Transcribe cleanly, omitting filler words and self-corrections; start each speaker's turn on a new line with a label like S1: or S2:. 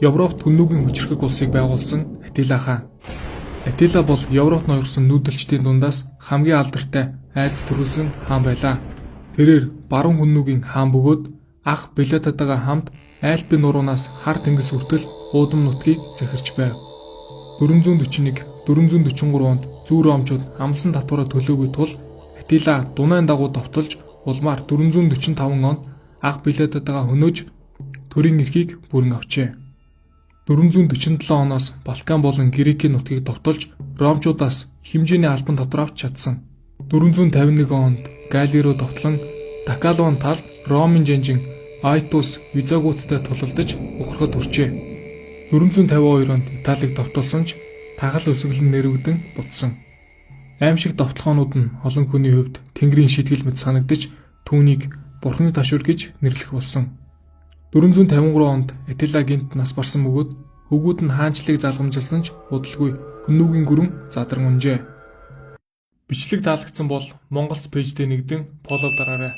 S1: Европт хүннүүгийн хүчирхэг улсыг байгуулсан Аттила хаан. Аттила бол Европт ноёрсон нүүдэлчдийн дундаас хамгийн алдартай айдас төрүүлсэн хаан байлаа. Тэрээр баруун хүннүүгийн хаан бөгөөд ах Билататайгаа хамт Альпийн нуруунаас хар тэнгис хүртэл уудам нутгийг захирч байв. 441-443 онд зүү ромчууд амлсан татвараа төлөөгүй тул Аттила Дунайн дагуу довтолж улмаар 445 онд ах Билататайгаа хөнөөж төрийн эрхийг бүрэн авчээ. 447 оноос Балкан болон Грекийн нутгийг довтолж ромчуудаас хэмжээний албан татвар авч чадсан. 451 онд Галли руу довтлон Дакалон талд Ромын жанжин Айтус Визагуттай тулалдаж ухрахад хүрчээ. 452 онд Италиг довтолсон ч тагал өсөглөн нэрвэгдэн бутсан. Аимшиг довтлохоонууд нь олон хүний хувьд Тэнгэрийн шийтгэл мэт санагдаж түүнийг Бурхны ташуур гэж нэрлэх болсон. 453 онд Аттила гинт нас барсан бөгөөд хөвгүүд нь хаанчлыг залгамжилсан ч удалгүй хүннүүгийн гүрэн задран унжээ. Бичлэг таалагдсан бол Mongols пэйждээ нэгдэн фоллоу дараарай.